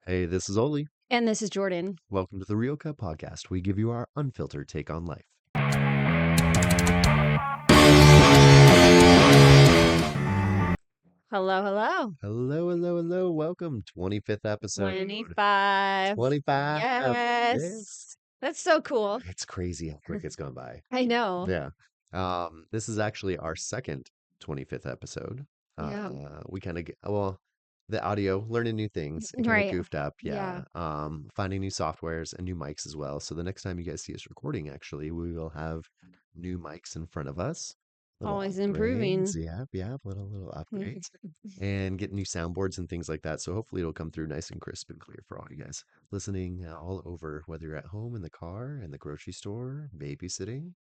Hey, this is Oli. And this is Jordan. Welcome to the Real Cut Podcast. We give you our unfiltered take on life. Hello, hello. Hello, hello, hello. Welcome. 25th episode. 25. 25. Yes. Yes. That's so cool. It's crazy how quick it's gone by. I know. Yeah. This is actually our second 25th episode. Yeah. We kind of the audio, learning new things, and kind of Right. goofed up. Yeah. Yeah. Finding new softwares and new mics as well. So the next time you guys see us recording, actually, we will have new mics in front of us. Little Always upgrades. improving. Yep. Little upgrades. And get new soundboards and things like that. So hopefully it'll come through nice and crisp and clear for all you guys listening all over, whether you're at home, in the car, in the grocery store, babysitting.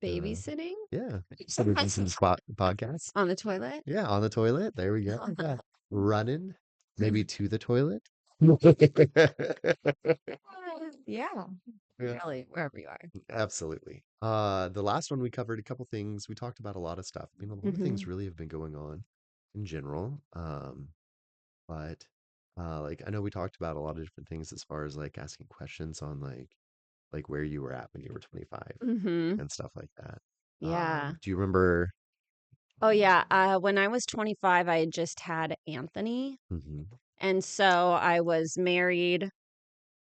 Babysitting Yeah. So we listen to podcasts. on the toilet. Yeah, on the toilet. There we go. Yeah. Running, maybe to the toilet. Yeah. Yeah, Really, wherever you are. absolutely. The last one we covered a couple things. We talked about a lot of stuff. I mean, a lot of things really have been going on in general. But like I know we talked about a lot of different things as far as like asking questions on like where you were at when you were 25 Mm-hmm. and stuff like that. Yeah. Do you remember? Oh, yeah. When I was 25, I had just had Anthony. Mhm. And so I was married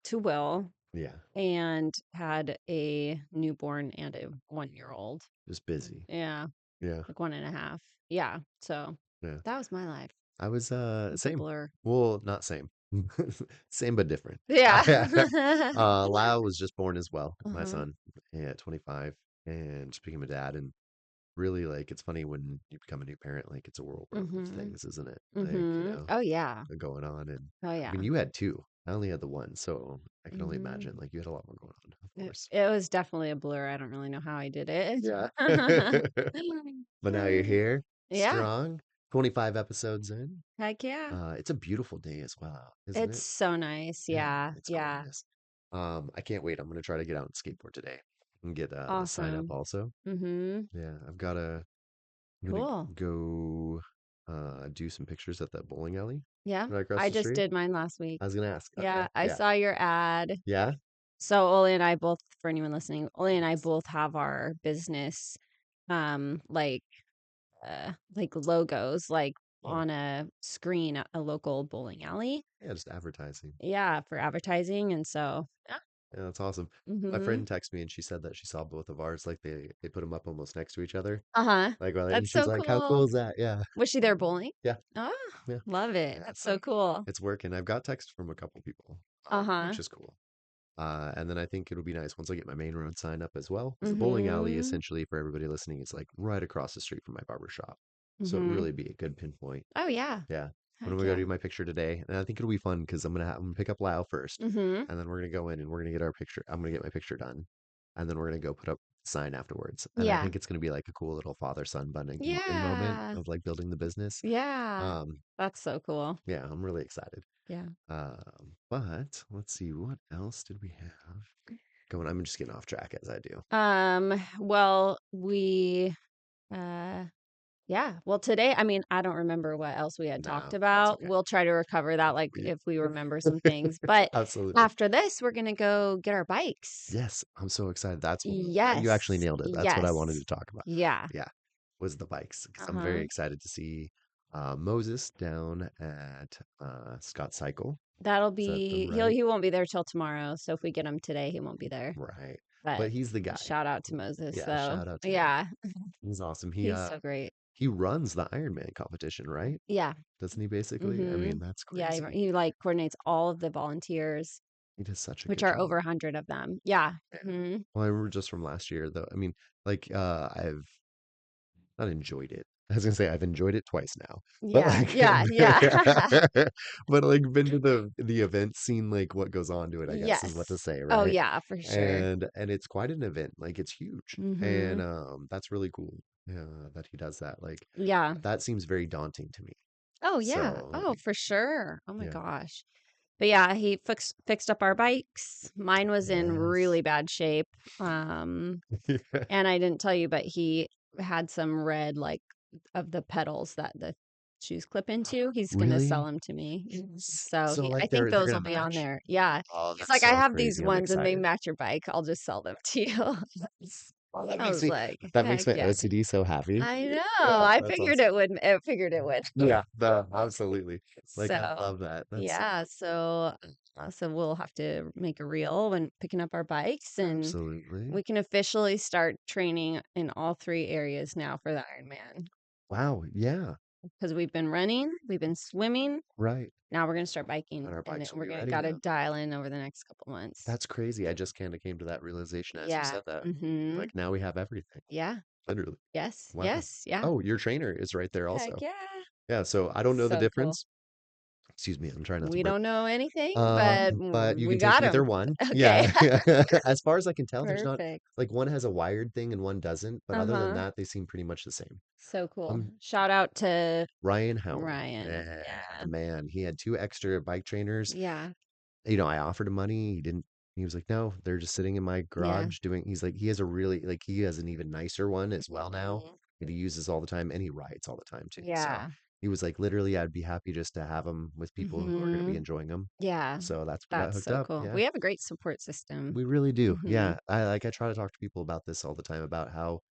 to Will Yeah, and had a newborn and a 1-year-old. just busy. Yeah, Yeah, like 1.5. Yeah, so yeah. that was my life. I was It's a same. blur. Well, not same. Same but different. Yeah. Lau was just born as well, my Uh-huh. son, at 25, and just became a dad. And really, like, it's funny when you become a new parent, like, it's a whirlwind of Mm-hmm. things, isn't it? Like, Mm-hmm. Oh yeah. going on. And Oh I yeah. mean, you had two. I only had the one, so I can only Mm-hmm. imagine. Like, you had a lot more going on, of It, course. it was definitely a blur. I don't really know how I did it. Yeah. But now you're here, Yeah. strong, 25 episodes in. Heck yeah. It's a beautiful day as well, isn't It's it? so nice. Yeah, Yeah. it's Yeah. gorgeous. I can't wait. I'm gonna try to get out and skateboard today and get a sign up Awesome. also. Mm-hmm. Yeah, I'm gonna Cool. go do some pictures at that bowling alley Yeah. right across I the just street. did mine last week. I was gonna ask. Okay, Yeah, I yeah, saw your ad. yeah, So Oli and I both, for anyone listening, Oli and I both have our business, um, like, like logos, like oh, on a screen at a local bowling alley. yeah, just advertising. Yeah, for advertising, and so yeah. Yeah, that's awesome. My Mm-hmm. friend texted me and she said that she saw both of ours, like they put them up almost next to each other. Uh-huh. Like, well, and That's she's so like, "How cool cool. is that?" Yeah, Was she there bowling? yeah, Oh, yeah, love it. yeah. That's so cool. It's working. I've got text from a couple people, Uh-huh. which is cool. And then I think it'll be nice once I get my main road sign up as well. Because the bowling alley, Mm-hmm. essentially, for everybody listening, is like right across the street from my barber shop. So it Mm-hmm. really be a good pinpoint. Oh yeah. Yeah. But I'm Heck gonna go yeah. do my picture today, and I think it'll be fun because I'm gonna pick up Lau first, Mm-hmm. and then we're gonna go in and we're gonna get our picture. I'm gonna get my picture done, and then we're gonna go put up the sign afterwards. And I Yeah. think it's gonna be like a cool little father-son bonding moment Yeah. of like building the business. Yeah. Um, That's so cool. yeah, I'm really excited. Yeah. But let's see, what else did we have going? I'm just getting off track as I do. Well, uh, yeah. Well, today, I mean, I don't remember what else we had talked No, that's about. okay. We'll try to recover that, like, Yeah. if we remember some things. But Absolutely. after this, we're gonna go get our bikes. Yes, I'm so excited. That's what you actually Yes. nailed it. That's what I wanted Yes. to talk about. Yeah. Yeah, was the bikes because I'm very Uh-huh. excited to see Moses down at Scott Cycle. That'll Is that the be, right? he won't be there till tomorrow. So if we get him today, he won't be there. Right. But But he's the guy. shout out to Moses, Yeah, though. shout out to him. Yeah. He's awesome. He's so great. He runs the Ironman competition, right? Yeah. Doesn't he basically? I Mm-hmm. mean, that's Yeah. crazy. He like coordinates all of the volunteers, He does such a which good are job. over 100 of them. Yeah. Yeah. Hmm. Well, I remember just from last year, though. I mean, like, I've not enjoyed it. I was gonna say I've enjoyed it twice now, but Yeah. like, Yeah. Yeah. but like, been to the event, seen like what goes on to it. I guess is what to Yes. say, Oh, right? yeah, for sure. And it's quite an event. Like, it's huge, Hmm. and that's really cool. That he does that. Like, Yeah. that seems very daunting to me. Oh, yeah. So, Oh, for sure. Oh my yeah. gosh. But yeah, he fixed up our bikes. Mine was in Yes. really bad shape. And I didn't tell you, but he had some red, like, of the pedals that the shoes clip into. He's gonna sell Really? them to me. So So I like think they're those will gonna be on match? there. Yeah. Oh, He's that's like, I so have these crazy. I'm ones and they excited. match your bike. I'll just sell them to you. Oh, I was like, that makes heck my yeah. OCD so happy. I know. Yeah, I that's figured awesome. it would. I figured it would. Yeah, absolutely. Like I So love that. That's yeah. So we'll have to make a reel when picking up our bikes, and absolutely. we can officially start training in all three areas now for the Ironman. Wow. Yeah. Because we've been running, we've been swimming. Right. Now we're gonna start biking, And our and then bikes will we're be gonna ready gotta now. dial in over the next couple months. That's crazy. I just kind of came to that realization as you Yeah. said that. Mm-hmm. Like now we have everything. Yeah. Literally. Yes. Wow. Yes. Yeah. Oh, your trainer is right there Heck also. yeah. Yeah, so I don't know the So cool. difference. Excuse me, I'm trying not to We burp. don't know anything, but But you we can take got either him. one. Okay. Yeah. As far as I can tell, there's not Perfect. like one has a wired thing and one doesn't, but other than Uh-huh. that, they seem pretty much the same. So cool. Um, Shout out to Ryan Howell. Ryan. Yeah, Yeah. man, he had two extra bike trainers. Yeah. I offered him money. He didn't, he was like, no, they're just sitting in my Yeah. garage doing, he's like, he has a really, like, he has an even nicer one as well now Mhm. that he uses all the time and he rides all the time too. So Yeah. he was like, literally, I'd be happy just to have him with people who are going to be Mhm. enjoying them. Yeah. So that's we got That's hooked so up. cool. Yeah, We have a great support system. we really do. Mhm. Yeah. I try to talk to people about this all the time about how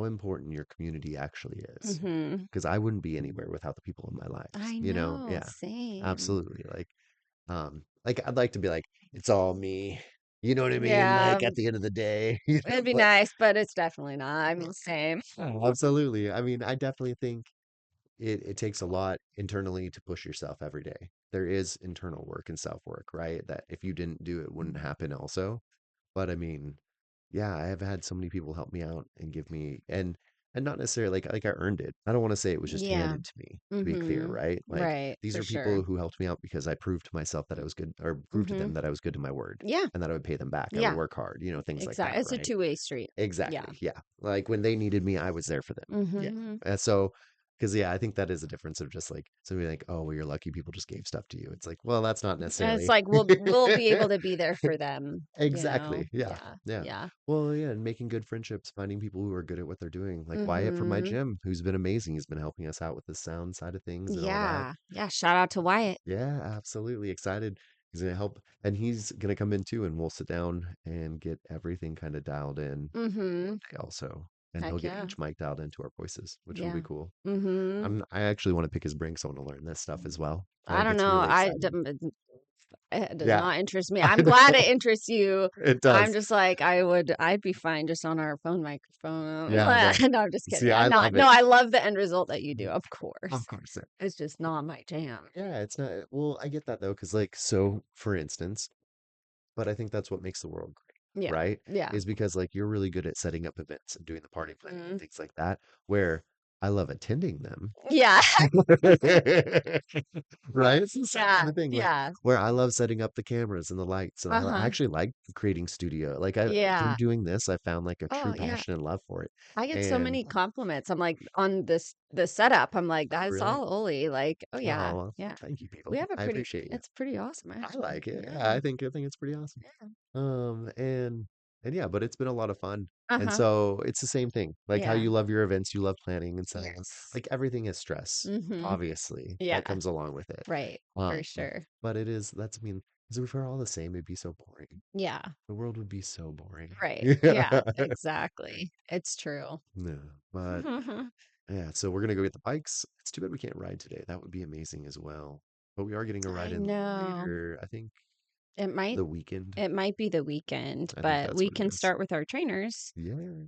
important your community actually is. Mhm. Because I wouldn't be anywhere without the people in my lives, I you know? know, Yeah, same. absolutely. Like I'd like to be like, it's all me. You know what I mean? Yeah, Like at the end of the day, it'd be but nice, but it's definitely not. I mean, same. oh, absolutely. I mean, I definitely think it takes a lot internally to push yourself every day. There is internal work and self work, right? That if you didn't do it, wouldn't happen also. But I mean, yeah, I have had so many people help me out and give me and not necessarily like I earned it. I don't want to say it was just Yeah. handed to me, to be clear, Mhm. right? Like Right, these for are sure. people who helped me out because I proved to myself that I was good or proved to them Mhm. that I was good to my word Yeah. and that I would pay them back. I would Yeah. work hard, things like that, Exactly. It's a right? two-way street. Yeah. Exactly. Yeah. Like when they needed me, I was there for them. Yeah. Mhm. And so, because yeah, I think that is a difference of just like somebody like, oh, well, you're lucky people just gave stuff to you. It's like, well, that's not And it's necessarily like we'll be able to be there for them, you know? exactly. Yeah. Yeah. Yeah. Yeah. Well, yeah, and making good friendships, finding people who are good at what they're doing. Like Wyatt from my Mhm. gym, who's been amazing. He's been helping us out with the sound side of things and all that. Yeah. Yeah, shout out to Wyatt. Yeah, absolutely excited. He's gonna help, and he's gonna come in too, and we'll sit down and get everything kind of dialed in Mhm. one day also, and he'll Heck get yeah. each mic dialed into our voices, which will be Yeah. cool. Mhm. I actually want to pick his brain, so I want to learn this stuff as well. I I think don't it's know. really exciting. It does Yeah, not interest me. I'm glad it interests you. it I'm does. just like, I'd be fine just on our phone microphone. Yeah, no. No, I'm just See, kidding. I'm I not. love No, it. I love the end result that you do, of Of course. course. It's just not my jam. Yeah, it's not. Well, I get that though, because like, so for instance, but I think that's what makes the world great, Yeah. right? Yeah. Is because like you're really good at setting up events and doing the party planning and Mm. things like that, where I love attending them. Yeah. Right? It's the same kind Yeah. of thing, like Yeah. where I love setting up the cameras and the lights, and I Uh-huh. actually like creating studio. Like I through Yeah. doing this, I found like a true Oh, yeah. passion and love for it. I get so And many compliments. I'm like on the setup. I'm like, oh, that's really? all Oli. Like, oh yeah. Oh, well, Yeah. thank you, We people. have a I pretty appreciate you. it's pretty awesome I actually. like it. Yeah, Yeah. I think it's pretty awesome. Yeah. Um, and and yeah, but it's been a lot of fun. And Uh-huh. so it's the same thing. Like how Yeah. you love your events, you love planning and setting them. Yes. Like everything is stress, Mm-hmm. obviously, that Yeah. comes along with it. Right. For Um, sure. but it is that's I mean, because if we're all the same, it'd be so boring. Yeah. The world would be so boring. Right. Yeah. Yeah. Exactly. It's true. No, but yeah, so we're gonna go get the bikes. It's too bad we can't ride today. That would be amazing as well. But we are getting a ride I in know. later, I think It might the weekend. it might be the weekend, I think but that's we what it can is. start with our trainers. Yeah,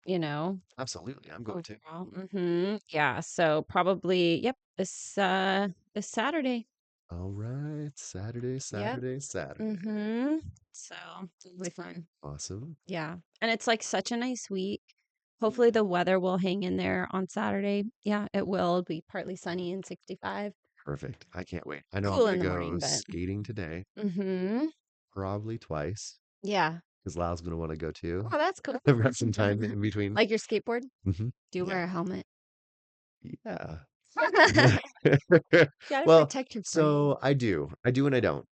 You know, absolutely. I'm going to. overall. Yeah, so probably yep, this Saturday. All right. Saturday, Yep. Saturday, Saturday. Mm-hmm. So it'll be fun. Awesome. Yeah. And it's like such a nice week. Hopefully the weather will hang in there on Saturday. Yeah, it will. It'll be partly sunny and 65. Perfect. I can't wait. I know I'm Cool gonna in the go morning, but skating today, mm-hmm. probably twice, Yeah. because Lyle's gonna want to go too. Oh, that's cool. I've got some time in between. Like your skateboard? Do you Yeah. wear a helmet? Yeah. Gotta Well, protect your brain. so I do and I don't.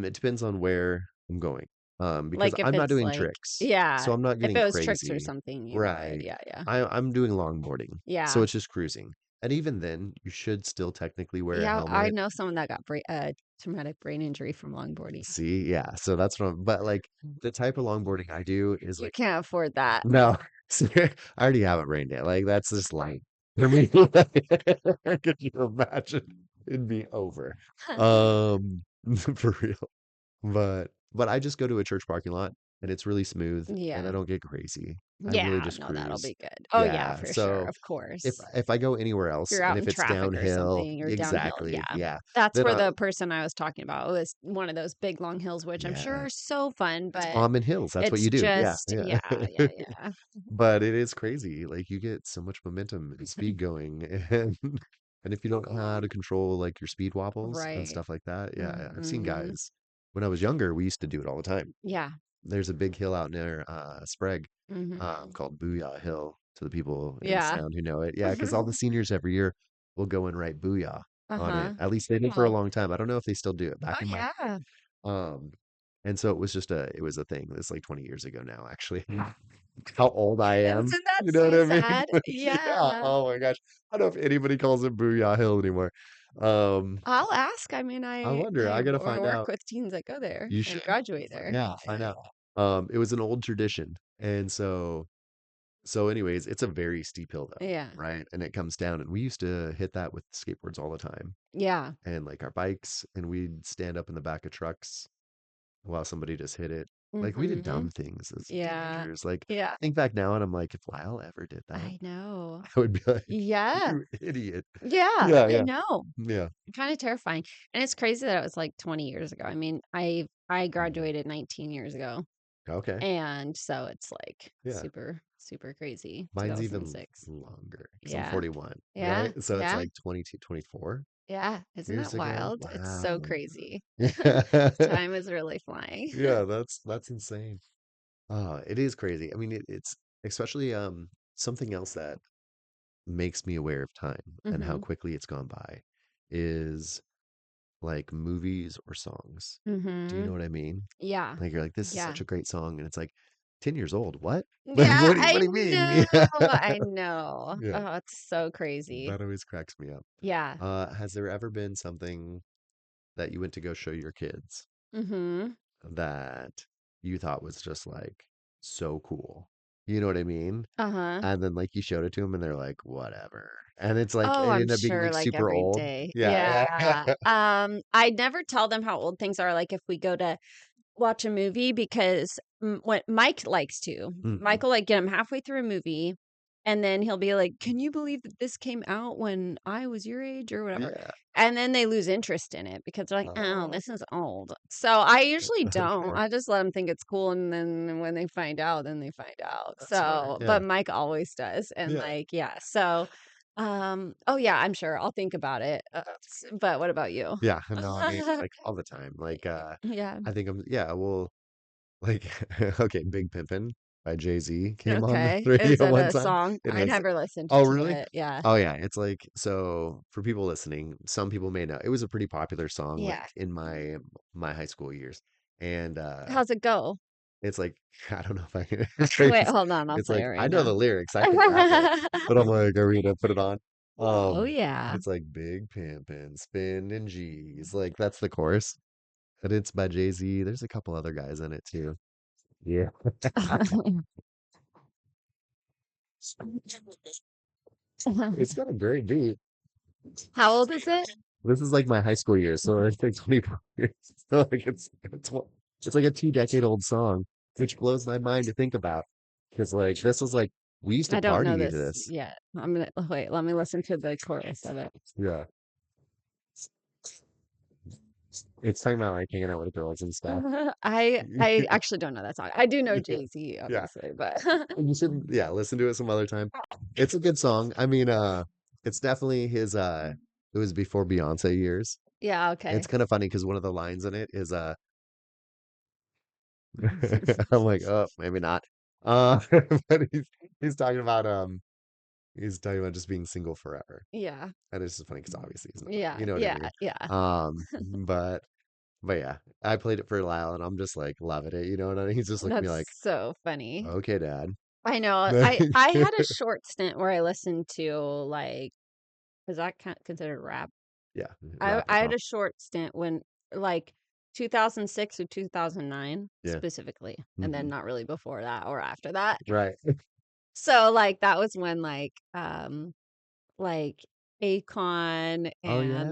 It depends on where I'm going. Because Like if I'm not it's doing like, tricks, yeah, so I'm not if getting it was tricks or crazy. something, you would. Right. Yeah, yeah. I'm doing longboarding, so Yeah. it's just cruising. and even then, you should still technically wear a Yeah, I helmet. know someone that got traumatic brain injury from longboarding. See, yeah, so that's what I'm, but like the type of longboarding I do is You like, can't afford that. no, I already have it rained in. Like that's just like for me. Could you imagine? It'd be over. For real. But I just go to a church parking lot and it's really smooth and I Yeah. don't get crazy. I really Yeah, just no, that'll cruise. be good. Oh, yeah, Yeah. for sure, So of if course. if I go anywhere If else you're and out if in it's traffic or downhill, something or downhill, exactly. yeah. Yeah. That's Then where the person I was talking about was one of those big long hills, which I'm sure yeah. are so fun, It's but almond hills. That's what it's you do. Yeah. just Yeah. yeah, yeah, yeah. But it is crazy. Like you get so much momentum and speed going and if you don't know how to control like your speed wobbles and Right. stuff like that, yeah, I've seen Mhm. guys when I was younger, we used to do it all the time. Yeah. There's a big hill out near Sprague Mhm. called Booyah Hill to the people in Yeah. sound who know it. Yeah, because all the seniors every year will go and write Booyah on it. Uh-huh. At least they did for a Oh. long time. I don't know if they still do it Oh, back in my yeah. um and so it was a thing. It's like 20 years ago now, actually. How old I am. Isn't that You know what so I mean? sad? Like, yeah. Yeah. Oh my gosh. I don't know if anybody calls it Booyah Hill anymore. Um, I'll ask. I mean, I I wonder. I I gotta find work out. with teens that go there You and should. graduate there. Yeah, find out. It was an old tradition. And so anyways, it's a very steep hill though, Yeah. right? And it comes down and we used to hit that with skateboards all the time Yeah. and like our bikes and we'd stand up in the back of trucks while somebody just hit it. Like we did dumb Mhm. things as Yeah. teenagers. Like Yeah. think back now and I'm like, if Lyle ever did that, I know. I would be like, Yeah. you idiot. Yeah, Yeah, I yeah, know. yeah. Kinda terrifying, and it's crazy that it was, like, 20 years ago. I mean, I Mm. graduated 19 years ago, Okay. and so it's, like, Yeah. super, super crazy, Mine's even 2006. longer because I'm Yeah. 41, right? Yeah. So it's Yeah. like 22, 24 Yeah. Isn't that years ago. wild? It's so Wow. crazy. Yeah. Time is really flying. Yeah, that's insane. It is crazy. I mean, it's especially something else that makes me aware of time and how Mhm. quickly it's gone by is like movies or songs. Do you know Mhm. what I mean? Yeah. Like you're like, this is Yeah. such a great song, and it's like 10 years old. What? Like Yeah, what I do you mean? know, Yeah. I know. Yeah. Oh, it's so crazy. That always cracks me up. Yeah. Has there ever been something that you went to go show your kids Mhm. that you thought was just like so cool? You know what I mean? Uh-huh. And then like you showed it to them and they're like, whatever. And it's like Oh, it I'm ended up being sure, like like, super every old. day. Yeah, Yeah. yeah. I never tell them how old things are, like, if we go to watch a movie because what Mike likes to. Mhm. Mike will, like, get him halfway through a movie, and then he'll be like, "Can you believe that this came out when I was your age?" or whatever. Yeah. And then they lose interest in it because they're like, "Oh, Oh, this is old." So I usually don't. okay. I just let them think it's cool, and then when they find out, then they find out. That's smart. So, Yeah. but Mike always does, and, Yeah. like, yeah, so, oh, yeah, I'm sure I'll think about it, That's great. but what about you? Yeah. No, I mean, like all the time. Like, Yeah, I think yeah, well, like, okay, Big Pimpin' by Jay-Z came on the okay. Is radio it one a time. song? It I was, never listened oh, to really? it, yeah. Oh, yeah. It's like, so for people listening, some people may know it was a pretty popular song, Yeah. like in my high school years. And How's it go? it's like, I don't know if I can, Wait, hold on, I'll it's play it like, I right know now. the lyrics, I can rap it, but I'm like, are we gonna put it on? Oh, Um, yeah. it's like Big Pimpin', spinning G's. Like that's the chorus. And it's by Jay-Z. There's a couple other guys in it too. Yeah. It's got a great beat. How old is it? This is like my high school years, so it's like 24 years. So like it's like a 2 decade old song, which blows my mind to think about. Because like this was like we used to I don't know party to this this. yet. I'm gonna wait, let me listen to the chorus of it. Yeah. It's talking about like hanging out with girls and stuff. I actually don't know that song. I do know Yeah. Jay-Z, Yeah. obviously, but You should yeah, listen to it some other time. It's a good song. I mean, it's definitely his it was before Beyonce years. yeah, It's okay. kind of funny because one of the lines in it is I'm like, oh, maybe not. Uh, but he's talking about he's talking about just being single forever. Yeah. And it's just funny because obviously he's not. Yeah, You know what I yeah, mean? yeah. But yeah, I played it for a while and I'm just like loving it. You know what I mean? He's just looking at me That's like, so funny. okay, Dad. I know. I had a short stint where I listened to, like, Is that considered rap? Yeah, I rap or I had pop. a short stint when like 2006 or 2009 Yeah. specifically, and then Hmm. not really before that or after that. Right. So like that was when like Akon Oh and yeah.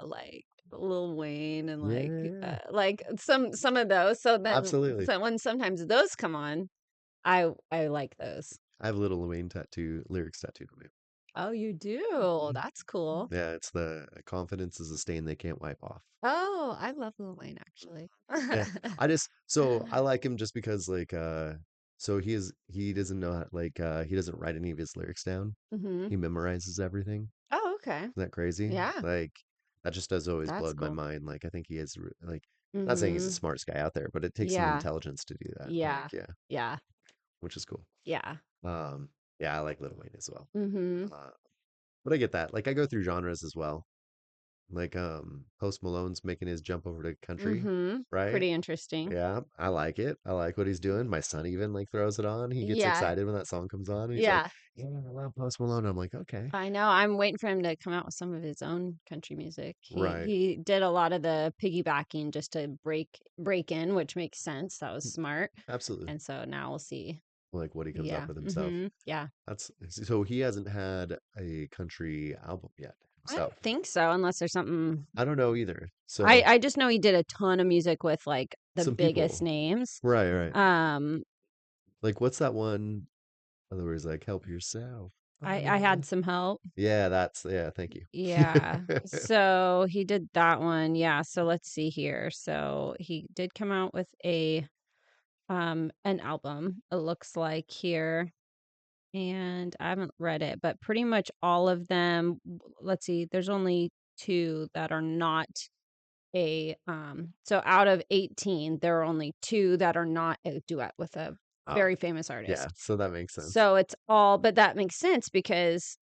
like Lil Wayne and Yeah. like some of those. So then Absolutely. so when sometimes those come on, I like those. I have Little Wayne tattoo lyrics tattooed on me. Oh, you do. Mhm. That's cool. Yeah, it's the confidence is a stain they can't wipe off. Oh, I love Lil Wayne actually. Yeah. I just so I like him just because so he doesn't know he doesn't write any of his lyrics down. Hmm. He memorizes everything. Oh, okay. Isn't that crazy? Yeah, Like that just does always that's blowed my cool. mind. Like I think he is not saying he's the Hmm. smartest guy out there, but it takes some Yeah, intelligence to do that. yeah, Like yeah, yeah, which is cool. yeah. Um yeah, I like Lil Wayne as well. Hmm. Uh but I get that. Like I go through genres as well. Like Post Malone's making his jump over to country, Hmm. right? Pretty interesting. Yeah, I like it. I like what he's doing. My son even like throws it on. He gets Yeah, excited when that song comes on. And he's like, yeah. "Yeah, I love Post Malone." I'm like, "Okay." I know. I'm waiting for him to come out with some of his own country music. He Right. he did a lot of the piggybacking just to break in, which makes sense. That was Mm, smart. absolutely. And so now we'll see. Like what he comes up Yeah. with himself. Hmm. Yeah. That's so he hasn't had a country album yet I don't himself. think so, unless there's something. I don't know either. I So I just know he did a ton of music with like the some biggest people, names. right, right. Um, Like what's that one? Other words like help yourself. I had some help. Yeah, that's yeah, thank you. Yeah. So he did that one. Yeah. So let's see here. So he did come out with a an album, it looks like here. And I haven't read it, but pretty much all of them, let's see, there's only two that are not a so out of 18, there are only two that are not a duet with a Oh, very famous yeah, artist. so that makes sense. So it's all, but that makes sense because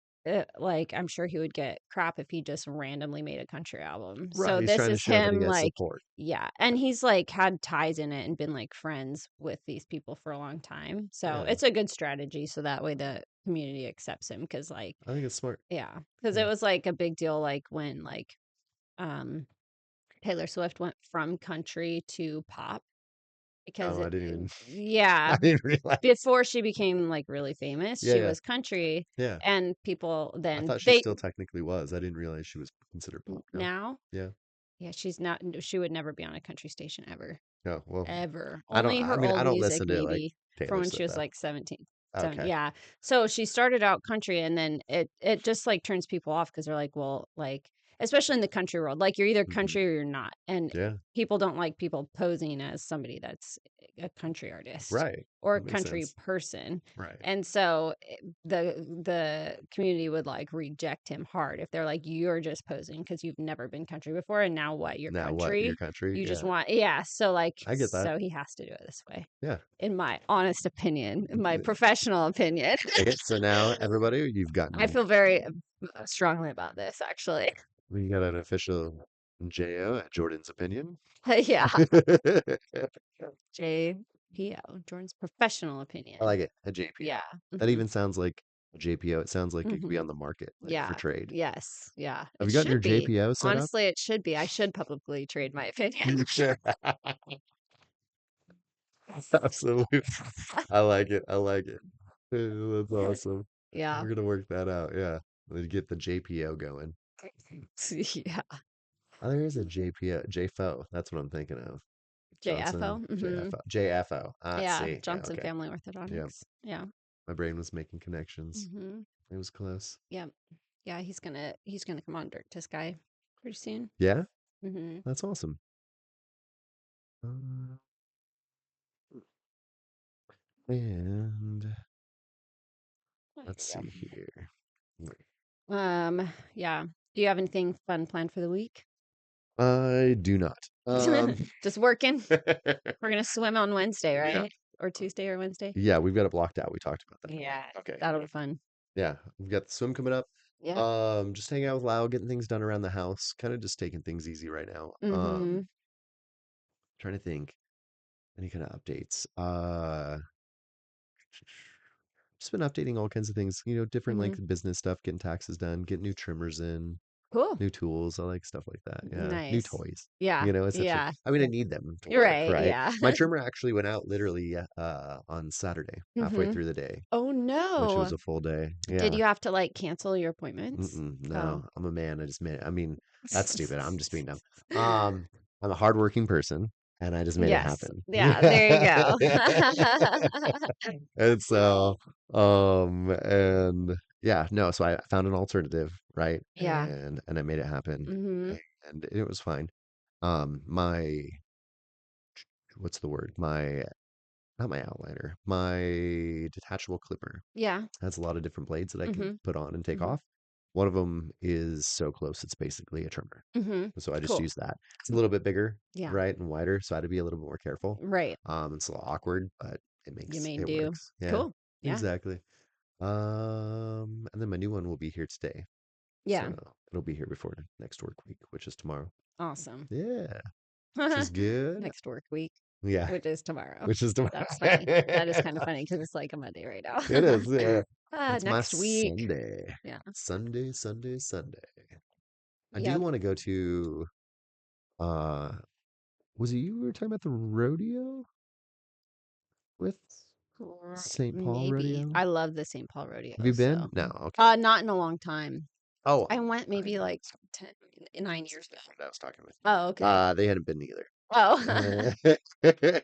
like I'm sure he would get crap if he just randomly made a country album. Right, So he's this trying to is show that he him has like support. yeah, and he's like had ties in it and been like friends with these people for a long time. So Yeah, it's a good strategy so that way the community accepts him cuz like I think it's smart. yeah, cuz it Yeah. was like a big deal like when like um Taylor Swift went from country to pop because Oh, I didn't even yeah, I didn't realize. before she became, like, really famous, Yeah, she yeah, was country, yeah. and people I then thought she they still technically was. I didn't realize she was considered pop now. now? Yeah. Yeah, she's not she would never be on a country station ever, Oh, well, ever. I don't Only I her mean, I old don't music listen to like maybe from Taylor when she Swift was, though. like, 17, 7 Okay. yeah. So she started out country, and then it just, like, turns people off because 'cause they're like, well, like especially in the country world, like, you're either Hmm. country or you're not, and Yeah. people don't like people posing as somebody that's a country artist Right. or a That makes country sense. person, Right. and so, the community would, like, reject him hard if they're like, "You're just posing because 'cause you've never been country before, and now what? You're Now what? Your country? country? You just Yeah. want" yeah, so, like I get that. so he has to do it this way, Yeah. in my honest opinion, in my professional opinion. Okay, so now everybody, I feel very, strongly about this, actually. we got an official JO at Jordan's opinion. Yeah, I JPO, Jordan's professional opinion. like it. A JPO. Yeah, That mhm, even sounds like a JPO. It sounds like it could be mhm. on the market, like for Yeah, trade. yes, yeah, Have it you gotten your should be. JPO set up? Honestly, it should be. I should publicly trade my opinion. Absolutely. I like it. I like it. That's awesome. Yeah. We're gonna work that out. Yeah. We get the JPO going. Yeah. Oh, there is a JPO, JFO. That's what I'm thinking of. JFO? Johnson, Mhm. JFO, JFO. Ah, Yeah, see. Yeah, Johnson okay. Family Yep. Orthodontics. Yeah. My brain was making connections. Mhm. It was close. Yep. Yeah, he's gonna come on Dirt to Sky pretty soon. Yeah, Mhm. that's awesome. Uh, and There let's you see here. go. Yeah. Do you have anything fun planned for the week? I do not. Just working? We're gonna swim on Wednesday, Yeah. right? Or Tuesday or Wednesday? Yeah, we've got it blocked out. We talked about that. Yeah. Okay. That'll be fun. Yeah, we've got the swim coming up. Yep. Just hanging out with Lau, getting things done around the house, kind of just taking things easy right now. Mhm. Trying to think any kind of updates. just been updating all kinds of things, you know, different Hmm. like business stuff, getting taxes done, getting new trimmers in, Cool. new tools. I like stuff like that. Yeah. New Nice. toys, Yeah. you know, essentially. Yeah. I mean, I need them to You're work, right. right? Yeah. My trimmer actually went out literally on Saturday, halfway Hmm. through the day, Oh which no. was a full day. Did Yeah. you have to like cancel your appointments? Oh. No, I'm a man. I just made it. I mean, that's stupid. I'm just being dumb. Um, I'm a hardworking person and I just made it Yes. happen. Yeah, there you go. And so, and yeah, no, so I found an alternative, right? Yeah. And I made it happen Hmm. and it was fine. My, what's the word? My, not my outliner, my detachable clipper Yeah. has a lot of different blades that I can Hmm. put on and take Hmm. off. One of them is so close, it's basically a trimmer. Hmm. So I just Cool. use that. It's a little bit bigger, Yeah. right, and wider, so I had to be a little bit more careful. Right. It's a little awkward, but You may it do. works. Yeah, Cool. Yeah. exactly. And then my new one will be here today. Yeah. So it'll be here before next work week, which is tomorrow. Awesome. Yeah, which is good. Next work week, Yeah, which is tomorrow. which is tomorrow. That's funny. That is kind of funny because it's like a Monday right It now. is, yeah. It's my Next week. Sunday. Yeah. Sunday, Sunday, Sunday. I do Yep. want to go to uh was it you we were talking about the rodeo with St. Paul Maybe. rodeo? I love the St. Paul Have you rodeo. been? So, No, okay. not in a long time. Oh, I went I maybe know like 10, 9 years ago. what I was talking with. Oh, okay. They hadn't been either. Oh. Uh,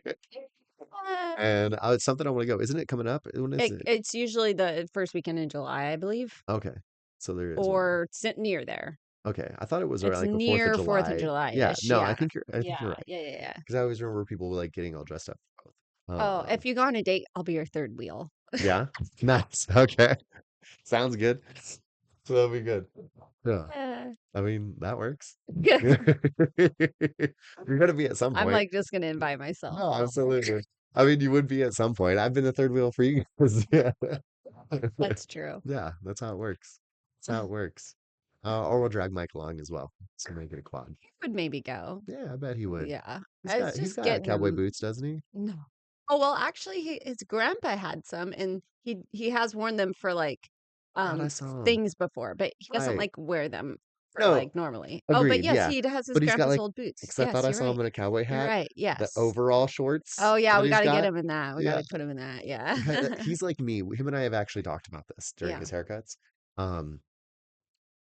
Uh, and it's something I want to go. Isn't it coming up? When is it? it's usually the first weekend in July, I believe, Okay. So there is one more. or sit near there. Okay. I thought it was around It's like the 4th of near 4th of July. Yeah. July-ish. No, Yeah. I think you're Yeah. right. Yeah. Yeah. Yeah. Because I always remember people like getting all dressed up for both. Oh, if you go on a date, I'll be your third wheel. Yeah. Nice. Okay. Sounds good. So that'll be good. Yeah. Uh, I mean, that works. You're gonna be at some I'm point. like just gonna invite myself. No, absolutely. I mean, you would be at some point. I've been the third wheel for you guys. Yeah. That's true. Yeah, that's how it works. That's how it works. Or we'll drag Mike along as well. So make it a quad. Would maybe go. Yeah, I bet he would. Yeah. I was He's just got getting cowboy him. boots, doesn't he? No. Oh, well, actually, his grandpa had some, and he has worn them for like God, I saw him. things before, but he doesn't Right. like wear them for No, like normally. Oh, but agreed. yes, Yeah. he has his But he's got grandpa's like, old boots. because I thought Yes, I you're saw him right. in a cowboy You're hat, right. the Yes. overall shorts Oh yeah, that we he's got to get got. him in that. We got Yeah. to put him in that. Yeah. He's like me. Him and I have actually talked about this during Yeah. his haircuts. Um,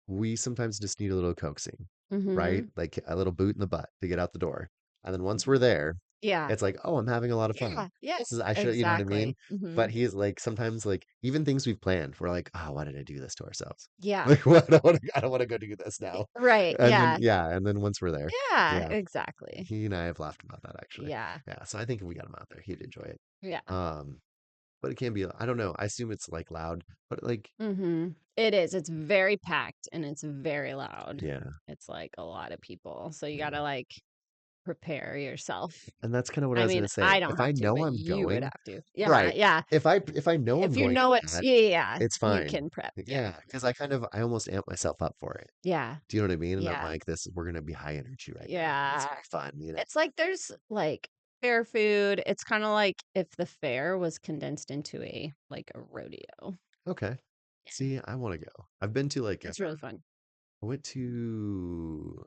we sometimes just need a little coaxing, right? Mhm. Like a little boot in the butt to get out the door. And then once we're there, Yeah. it's like, oh, I'm having a lot of fun. Yeah. Yes, I should, you know what I mean? exactly. But Mhm. he's like, sometimes like even things we've planned, we're like, oh, why did I do this to ourselves? Yeah. Like, what? I don't want to go do this now. Right. And then, Yeah. yeah. And then once we're there, Yeah, yeah, exactly. he and I have laughed about that actually. Yeah. Yeah. So I think if we got him out there, he'd enjoy it. Yeah. Um, but it can be, I don't know. I assume it's like loud, but like, Mhm. It is. It's very packed and it's very loud. yeah. It's like a lot of people. So you got Yeah. to like prepare yourself. And that's kind of what I I was mean, gonna say. I don't If I have to, know but I'm you would going, have to. Yeah, right. yeah. If I know I'm If you going know to it's that, yeah, yeah, yeah, it's you fine. can prep. Yeah. Yeah, because I almost amp myself up for it. Yeah. Do you know what I mean? And I'm Yeah. like, this we're gonna be high energy right now. It's Yeah. gonna be fun, you know. It's like there's like fair food. It's kind of like if the fair was condensed into a like a rodeo. Okay. Yeah. See, I want to go. I've been to like It's really fun. I went to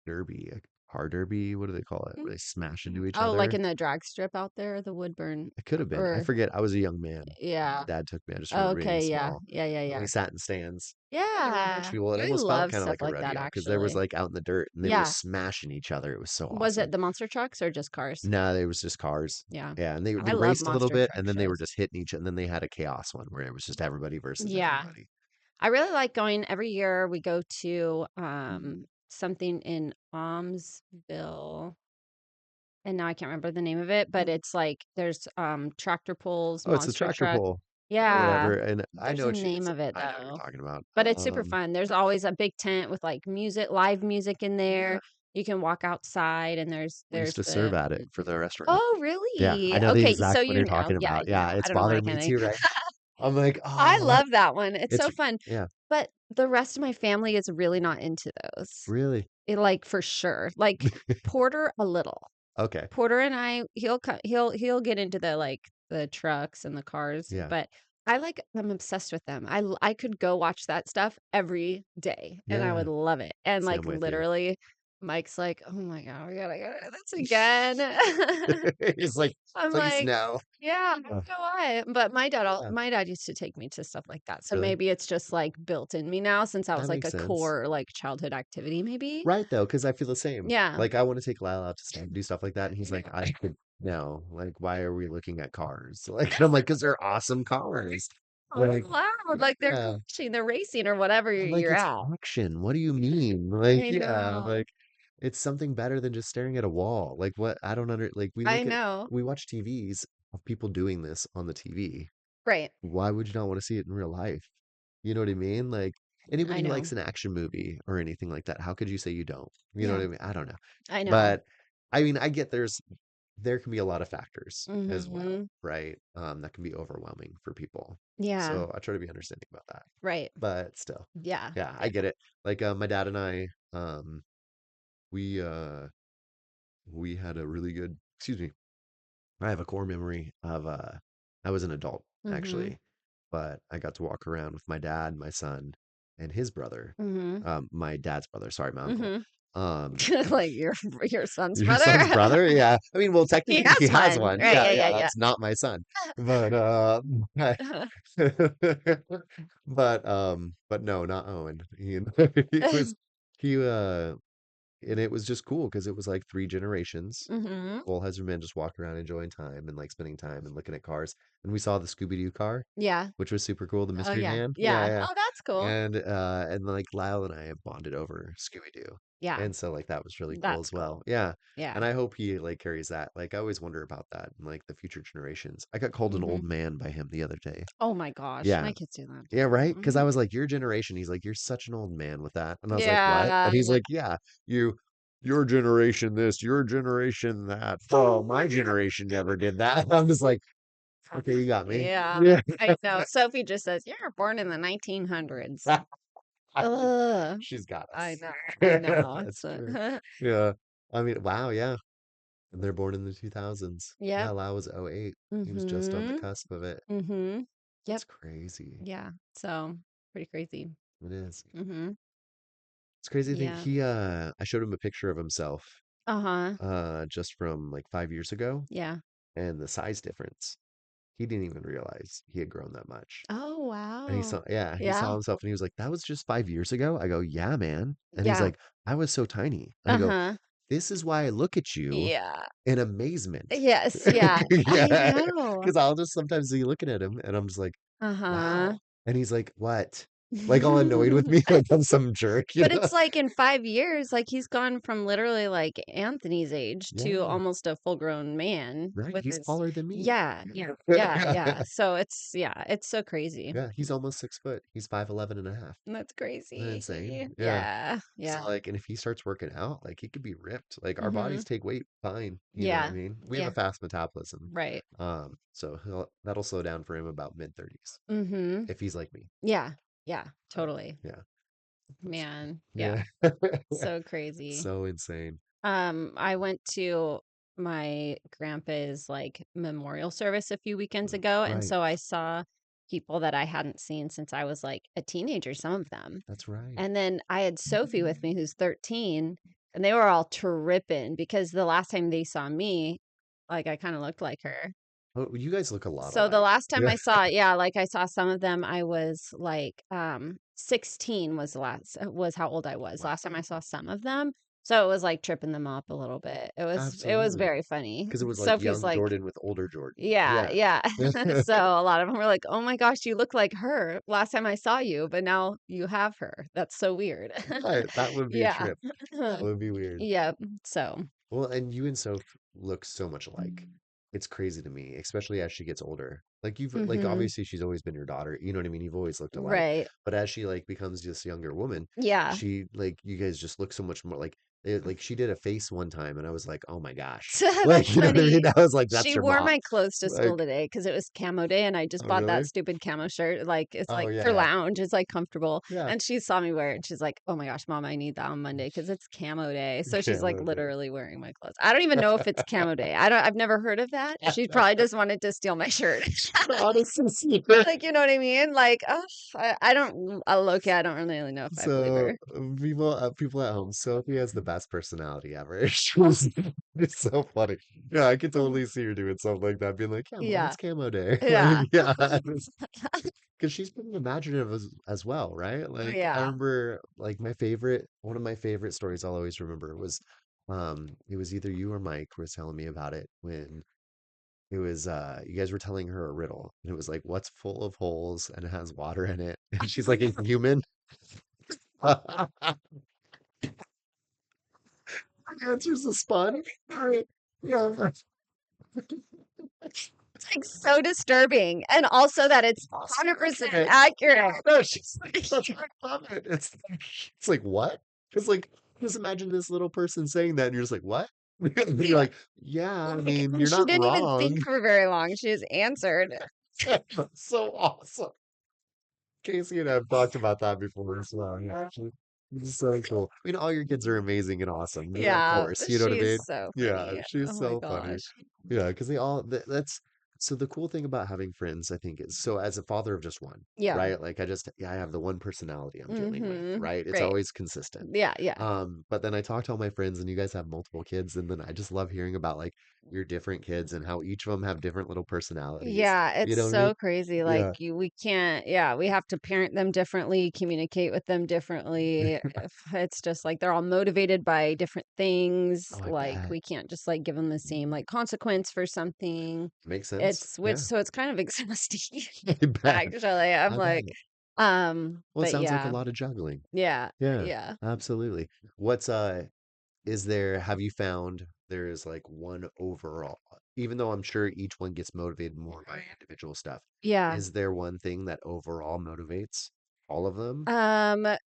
Derby, a car derby. What do they call it? Mm. Where they smash into each Oh, like other. in the drag strip out there, the Woodburn, It could have been. I or forget. I was a young man. yeah. Dad took me. I just remember being Okay, yeah. small. Yeah, yeah, And we yeah. sat in stands. There were a bunch of Yeah. people. It I almost felt love kind of stuff like a like that rodeo because there was actually. like out in the dirt and they were Yeah. just smashing each other. It was so Was it awesome. the monster trucks or just cars? No, it was just cars. Yeah. Yeah, and they I love raced a little monster bit truck and then they were shows. just hitting each and then they had a chaos one where it was just everybody versus Yeah. everybody. I really like going every year. We go to something in Almsville, and now I can't remember the name of it, but it's like there's tractor pulls, Oh, it's a monster tractor truck. pull or Yeah. whatever. And I There's know a what name of it I know what you're though. talking about. But it's super fun. There's always a big tent with like music, live music in Yeah, there. You can walk outside and we used there's to serve the at it for the restaurant. Oh, Yeah, I really? know the Okay, so exact one you you're know. talking Yeah, about. you Yeah, know. I it's don't know why I bothering me can't too, right? I'm like, I oh, love that one. It's it's so fun. yeah, But the rest of my family is really not into those. really. Like for sure. Like Porter a little. Okay. Porter and I he'll get into the like the trucks and the cars, Yeah. but I'm obsessed with them. I could go watch that stuff every day, and I would Yeah. love it, and, See, I'm like, with you. literally, Mike's like, "Oh my god, we gotta go to this again." He's like, I'm please like, no. "Yeah, I don't Uh, know why," but yeah, my dad used to take me to stuff like that, so really. maybe it's just, like, built in me now since that was, That like, makes a sense. core, like, childhood activity maybe? Right though, because I feel the same. Yeah. Like I want to take Lyle out to do stuff like that, and he's like, Yeah. I could no. Like, why are we looking at cars? Like, and I'm like, because they're awesome cars. Oh, Like, loud, like, they're yeah. crashing, they're racing or whatever I'm like, you're it's at. action. What do you mean? Like, I yeah, know. like it's something better than just staring at a wall. Like what I don't like I know. we watch TVs of people doing this on the TV. Right. Why would you not want to see it in real life? You know what I mean? Like I anybody who know. likes an action movie or anything like that, how could you say you don't? You know what Yeah, I mean? I don't know. I know. But I mean, I get there can be a lot of factors as well, Mhm. right? That can be overwhelming for people. Yeah, So I try to be understanding about that. right. But still, Yeah, yeah, I yeah. get it. Like my dad and I, we uh we had a really good, excuse me, I have a core memory of I was an adult Mhm, actually, but I got to walk around with my dad, my son, and his brother. mhm, My dad's brother, sorry, my uncle. mhm. Um Like your son's your brother? son's brother? Yeah. I mean, well, He technically he has has one. one. Right, Yeah, yeah, yeah, yeah, yeah. that's not my son. But but no, not Owen. He was he and it was just cool because it was like three generations. Mhm. Full husband men just walking around enjoying time and like spending time and looking at cars. And we saw the Scooby-Doo car, Yeah. which was super cool, the Oh, mystery yeah. man. Yeah, Yeah. yeah. Oh, that's cool. And like Lyle and I have bonded over Scooby-Doo. Yeah, And so like that was really cool that's as well. cool. Yeah. Yeah. And I hope he like carries that. Like I always wonder about that and like the future generations. I got called an old Mhm. man by him the other day. Oh my gosh, Yeah. my kids do that Yeah, right. Because I too. was like, your generation. He's like, you're such an old man with that. And I was like, what? Yeah. And he's like, yeah, you, your generation this, your generation that. Oh, my generation never did that. I'm just like, okay, you got me. Yeah. Yeah. I know. Sophie just says, "You were born in the 1900s." Ugh. She's got I us. know. I know. That's true. Yeah. I mean, wow, yeah. And they're born in the 2000s. Yeah, Yep. Lau was '08. He was just on the Mhm. cusp of it. Mhm. Yep. That's crazy. Yeah. So, pretty crazy. It is. Mhm. It's crazy to think Yeah. he I showed him a picture of himself Uh-huh. just from like 5 years ago Yeah. and the size difference. He didn't even realize he had grown that much. Oh, And he wow. saw, yeah, he saw Yeah. himself and he was like, that was just 5 years ago. I go, yeah, man. And he's Yeah. like, I was so tiny. And I go, Uh-huh. this is why I look at you Yeah. in amazement. Yes. Yeah. I Yeah. know. Because I'll just sometimes be looking at him and I'm just like, Uh-huh. wow. And he's like, what? Like all annoyed with me, like I'm some jerk, you But know? it's like in 5 years, like, he's gone from literally, like, Anthony's age to Yeah. almost a full-grown man Right. with He's his taller than me. yeah, yeah, yeah, yeah. So it's yeah, it's so crazy. Yeah, he's almost 6 foot. He's 5'11 and a half. That's Isn't that crazy. insane? Yeah. Yeah, So yeah. like, and if he starts working out, like he could be ripped. Like our bodies Mhm. take weight fine. You know what I Yeah, mean? We have a yeah, fast metabolism. right. So that'll slow down for him about mid 30s Mhm. if he's like me. Yeah, yeah, But totally. yeah, that's cool. Man, yeah, Yeah. so crazy. So insane. I went to my grandpa's, like, memorial service a few weekends ago, and Right. so I saw people that I hadn't seen since I was, like, a teenager, some of them. That's right. And then I had Sophie with me, who's 13, and they were all tripping because the last time they saw me, like, I kinda looked like her. Oh, you guys look a lot So the alike. last time Yeah. I saw yeah, like, I saw some of them, I was, like, 16 was how old I was Wow. last time I saw some of them. So it was, like, tripping them up a little bit. It was Absolutely. very funny. Because it was like Sophie's young like Jordan with older Jordan. yeah, Yeah. yeah. So a lot of them were like, "Oh my gosh, you look like her last time I saw you, but now you have her. That's so weird." Right. That would be a Yeah. trip. That would be weird. Yep. So Well, and you and Soph look so much alike. It's crazy to me, especially as she gets older. Like you've like mhm. obviously she's always been your daughter. You know what I mean? You've always looked alike. Right. But as she like becomes this younger woman, Yeah. she like you guys just look so much more like like she did a face one time and I was like, oh my gosh. That's Like, you know what I mean? funny. I was like, that's She your wore mom. my clothes to school Like, today because it was camo day, and I just oh bought that really? stupid camo shirt. Like, it's Oh like yeah, for yeah. lounge, it's like comfortable. Yeah. And she saw me wear it, and she's like, "Oh my gosh, mom, I need that on Monday because it's camo day." So she's like Camo day. literally wearing my clothes. I don't even know if it's camo day. I've never heard of that. She probably just wanted to steal my shirt. Honestly, secret. Like, you know what I mean? Like, oh, I don't, okay, I don't really know if I believe So her. people at home, Sophie has the best personality ever. It's so funny. Yeah, I could totally see her doing something like that, being like, "Yeah, mom, Yeah. it's camo day." Like, Yeah. yeah, because she's pretty imaginative as well, right? Like, I Yeah. remember, like one of my favorite stories I'll always remember was, it was either you or Mike was telling me about it when it was you guys were telling her a riddle, and it was like, "What's full of holes and it has water in it?" And she's like, "A human." Answers the spun. All right. Yeah. It's like so disturbing. And also that it's 100% accurate. No, she's like, that's what I love it. It's like, what? It's like, just imagine this little person saying that, and you're just like, what? You're like, yeah, I Like, mean, and you're she not didn't even wrong. think for very long. She just answered. That's so awesome. Casey and I have talked about that before as well. Yeah, it's so cool. I mean, all your kids are amazing and awesome, of Yeah, course. You know what I she's mean? so Yeah, funny. she's Oh my so funny. gosh. Yeah, because that's so the cool thing about having friends, I think, is so as a father of just one, Yeah. right? Like I have the one personality I'm dealing with, Mm-hmm. right? It's Right. always consistent. Yeah, yeah. But then I talk to all my friends and you guys have multiple kids, and then I just love hearing about like your different kids and how each of them have different little personalities. Yeah, You it's know what I mean? so crazy. Like Yeah. we can't, yeah, we have to parent them differently, communicate with them differently. It's just like they're all motivated by different things. Oh, I Like bet. we can't just like give them the same like consequence for something. Makes sense. It's which Yeah. so it's kind of exhausting I bet. actually. I'm I bet. like, Well, it but sounds like a yeah. lot of juggling. Yeah. Yeah, Yeah. absolutely. What's is there have you found there is like one overall, even though I'm sure each one gets motivated more by individual stuff, Yeah. is there one thing that overall motivates all of them?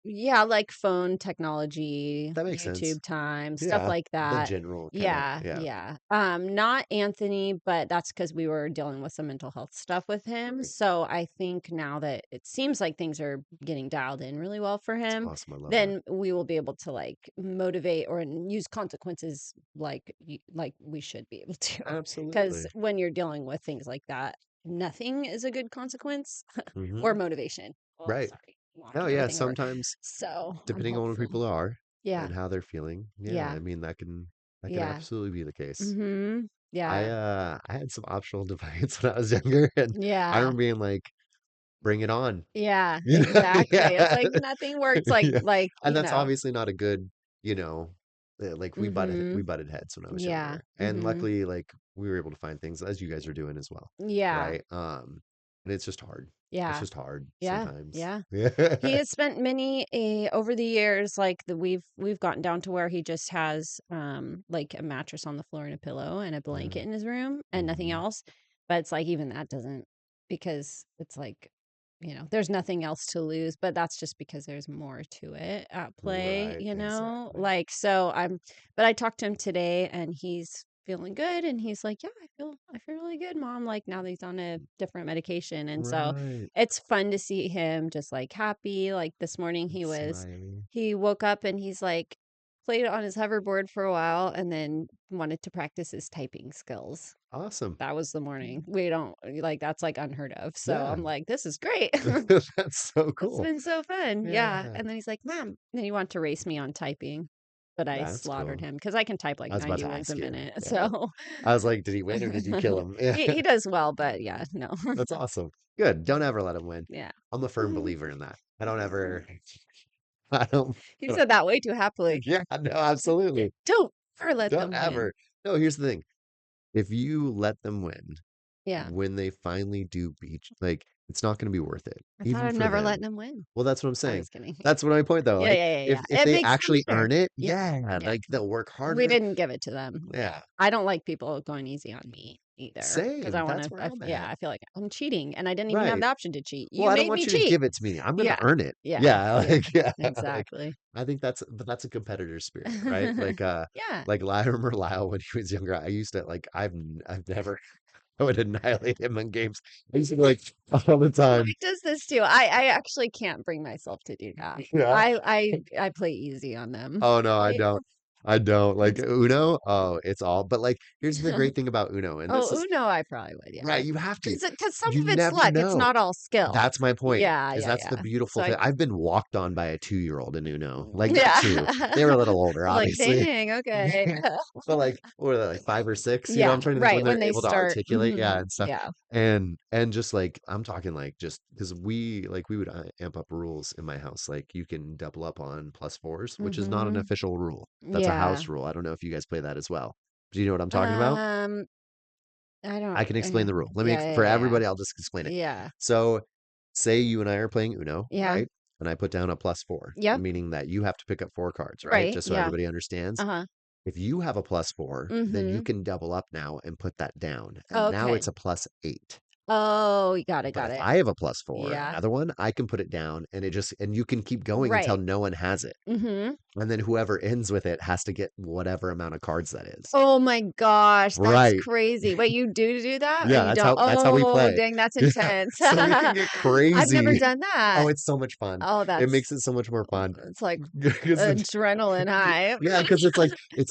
Yeah, like phone technology, That makes sense. YouTube time, stuff Yeah. like The that. general kind of, Yeah, yeah. yeah. Not Anthony, but that's because we were dealing with some mental health stuff with him. Right. So I think now that it seems like things are getting dialed in really well for It's him, awesome. I love that. then we will be able to like motivate or use consequences like like we should be able to. Because Absolutely. when you're dealing with things like that, nothing is a good consequence or Hmm. motivation. Well, Right. sorry, Oh knocking yeah, everything over. sometimes So I'm depending on where hopeful. people are Yeah, and how they're feeling, yeah, yeah, I mean that can yeah. absolutely be the case. Mm-hmm. Yeah, I had some optional defiance when I was younger, and I yeah, remember being like, "Bring it on." yeah, You know? exactly. It's Yeah. like nothing works like Yeah. And you that's know. obviously not a good, you know, like Mm-hmm. we butted heads when I was Yeah. younger. And Mm-hmm. luckily like we were able to find things as you guys are doing as well, Yeah. right? And it's just hard. It's Yeah. just hard Yeah. sometimes. Yeah. He Yeah. has spent many a over the years, like we've gotten down to where he just has like a mattress on the floor and a pillow and a blanket Mm, in his room and nothing mhm. else. But it's like even that doesn't because it's like, there's nothing else to lose, but that's just because there's more to it at play, Right, exactly. Like so but I talked to him today and he's feeling good and he's like, "Yeah, I feel really good, mom, like now that he's on a different medication." And so Right. it's fun to see him just like happy. Like this morning Smiley. he woke up and he's like played on his hoverboard for a while and then wanted to practice his typing skills. Awesome. That was the morning. We don't like that's like unheard of. So Yeah. I'm like, this is great. That's so It's cool. been so fun. Yeah. Yeah. And then he's like, Mom, then he wanted to race me on typing, but I That's slaughtered cool. him because I can type like I was about 90 to words a ask you. minute. Yeah. So I was like, did he win or did you kill him? Yeah. he does well, but yeah, no. That's awesome. Good. Don't ever let him win. Yeah. I'm a firm believer in that. I don't ever, I don't, You said that way too happily. yeah, no, absolutely. Don't ever let Don't them win. ever. No, here's the thing. If you let them win, Yeah. when they finally do beat, like, it's not going to be worth it, I thought even I'd for never let them. them win. Well, that's what I'm I'm saying. just kidding. That's what my point though. Yeah, Like, yeah, yeah, yeah. if It they makes sense actually there. earn it, Yeah. yeah, Yeah. like they'll work We harder. didn't give it to them. Yeah. Yeah. I don't like people going easy on me either because Same. I want That's to. where I'm Yeah, at. I feel like I'm cheating, and I didn't even have Right. the option to cheat. Well, You I don't made want me you to cheat. give it to me. I'm gonna Yeah, earn it. yeah, Yeah, yeah, like yeah, like exactly. I think that's a competitor spirit, right? Yeah. I remember Lyle when he was younger. I used to like I've never I would annihilate him in games. I used to be like all the Mike time. does this too. I actually can't bring myself to do that. Yeah. I play easy on them. Oh no, I I don't. I don't. Like it's Uno, oh, it's all. But like here's the great thing about Uno, and this Oh, is Uno, I probably would, yeah. right, you have to. Because some You of it's never luck, it's know. not all skill. That's my point, Yeah, is yeah, that's the yeah. So beautiful thing. I've been walked on by a 2-year-old in Uno. Like, not yeah. 2. They were a little older, I'm like, obviously. "Dang, okay." But, like, what were they, like, 5 or 6? You know, Yeah, I'm trying to think when right, when they're they able to start articulate, yeah, and stuff. yeah. And just, like, I'm talking, like, just because we would, amp up rules in my house. Like, you can double up on plus fours, which is not an Mhm. official rule. That's a Yeah. house rule. I don't know if you guys play that as well. Do you know what I'm talking about? Um, I don't I can explain the rule. Let me yeah, ex for yeah, yeah. everybody, I'll just explain it. Yeah. So, say you and I are playing Uno, Yeah. right? And I put down a plus 4, Yep. meaning that you have to pick up 4 cards, right? Right, Just so yeah. everybody understands. Uh-huh. If you have a plus 4, then you Mhm. can double up now and put that down, and now Okay. it's a plus 8. Oh, got it, But got if it. I have a plus 4, Yeah. another one, I can put it down and it just and you can keep going until Right. no one has it. Mhm. And then whoever ends with it has to get whatever amount of cards that is. Oh my gosh, that's Right. crazy. Wait, you do that or Yeah, you don't? that's how we Oh, play. dang, that's Yeah. intense. So we can get I've never crazy. done Oh, that. it's so much fun. Oh, It that's makes it so much more fun. it's like 'Cause adrenaline high. yeah, because it's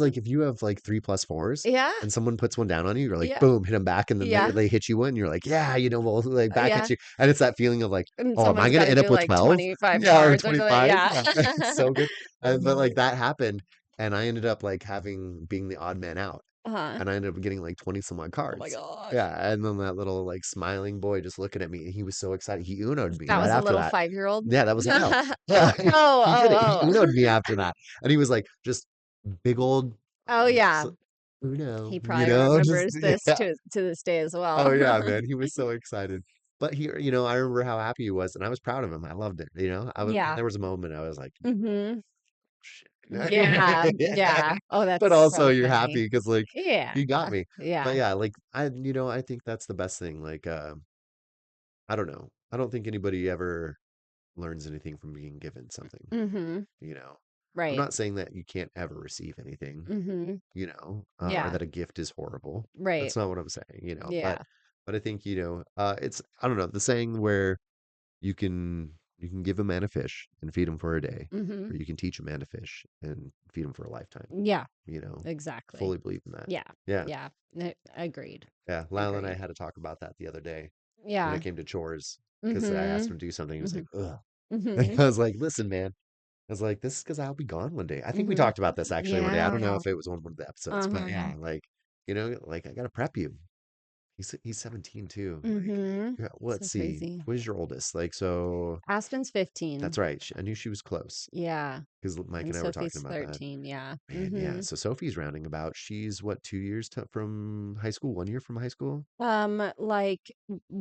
like if you have like 3 plus 4s Yeah, and someone puts one down on you, you're like, yeah, boom, hit them back, and then yeah, they hit you one, you're like, yeah, we'll like back at yeah. you. And it's that feeling of like, And oh, am I someone's gonna gotta end up do with like 12? 25 Yeah, or cards or something. 25? Yeah. Yeah, it's so good. But like that happened, and I ended up like being the odd man out. Uh-huh. And I ended up getting like 20 some odd Oh my cards. gosh. Yeah, and then that little like smiling boy just looking at me, and he was so excited. He Uno'd me That right was a after little that. 5-year-old? Yeah, that was Lyle. Oh, Yeah, he did it. He oh, Uno'd oh. me after that, and he was like just big old Oh, yeah. s Uno, He probably just remembers this yeah. to this day as well. Oh yeah, man, he was so excited. But I remember how happy he was, and I was proud of him. I loved it. Yeah. There was a moment I was like, Mhm. shit. Yeah, yeah. Oh, But that's also so you're funny. happy because like Yeah, he got me. But yeah. yeah, like I think that's the best thing. Like I don't know. I don't think anybody ever learns anything from being given something, Mhm. you know. I'm Right. not saying that you can't ever receive anything, Mhm. or Yeah. that a gift is horrible. Right. That's not what I'm saying. Yeah. But I think, it's I don't know, the saying where you can give a man a fish and feed him for a day, Mhm. or you can teach a man to fish and feed him for a lifetime, Yeah, you know. exactly. Fully believe in that. Yeah. Yeah. Yeah. Agreed. Yeah. Lyle and I Agreed. had to talk about that the other day when it Yeah. came to chores because I asked Mhm. him to do something. He was like, Mhm. ugh. And Mhm. I was like, listen, man. I was like, this is because I'll be gone one day. I think we Mhm. talked about this actually one day. I don't know Yeah. if it was on one of the episodes, but Uh-huh. yeah, like, like I gotta prep you. He's 17 too. Like, Mhm. yeah, well, let's So see. crazy. What is your oldest? Like, so Aspen's 15. that's right. I knew she was close Yeah. because Mike And and I were talking Sophie's about that. 13. Yeah. Man, yeah. Mhm. So Sophie's rounding about. She's what, 2 years from high school? 1 year from high school? Like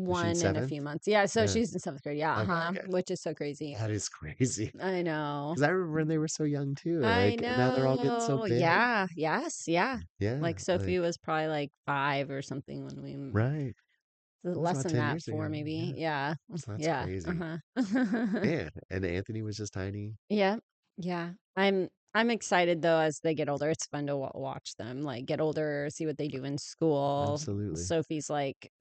Is she in one in a seventh? few months. Yeah, so Yeah. she's in 7th grade. Yeah, Okay, uh-huh. okay. Which is so crazy. That is crazy. I know. Because I remember when they were so young too. I Like now they're all getting so know. big. Yeah. Yes. Yeah. Yeah, Like Sophie like was probably like 5 or something when we right. That was less about than 10 that, years 4 ago. maybe. Yeah. Yeah. So that's Yeah. crazy. Uh-huh. Man, and Anthony was just tiny. Yeah. Yeah. I'm excited though as they get older. It's fun to watch them like get older, see what they do in school. Absolutely.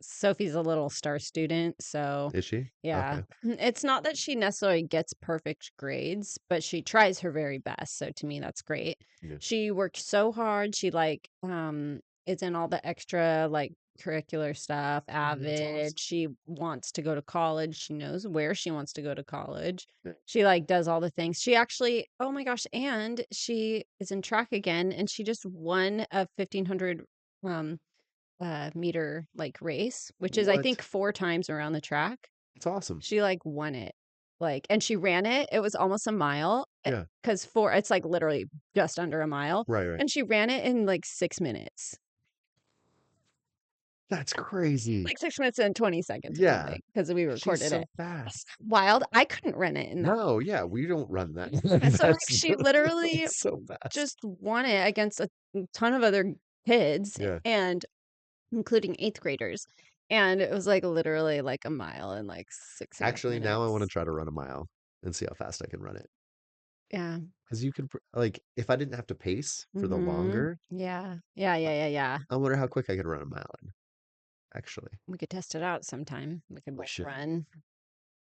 Sophie's a little star student, so Is she? yeah. Okay. It's not that she necessarily gets perfect grades, but she tries her very best. So to me that's great. Yeah. She works so hard. She like is in all the extra like curricular stuff, Oh, that's avid. awesome. She wants to go to college. She knows where she wants to go to college. Yeah. She like does all the things. She actually, oh my gosh, and she is in track again and she just won a 1500 um meter like race, which is I What? think 4 times around the track. It's awesome. She like won it. Like and she ran it. It was almost a mile Yeah. cuz 4 it's like literally just under a mile Right, right. and she ran it in like 6 minutes. That's crazy. Like 6 minutes and 20 seconds or Yeah. something because we She's recorded so it. fast. Wild. I couldn't run it in that. No, yeah, we don't run that. And so like That's she literally so fast. just won it against a ton of other kids Yeah. and including eighth graders. And it was like literally like a mile in like 6.5 Actually, now I want to minutes. try to run a mile and see how fast I can run it. Yeah. Because you could, like, if I didn't have to pace for the Mm-hmm. longer, Yeah. Yeah. I, Yeah. Yeah. Yeah. I wonder how quick I could run a mile in, actually. We could test it out sometime. We could We both should. run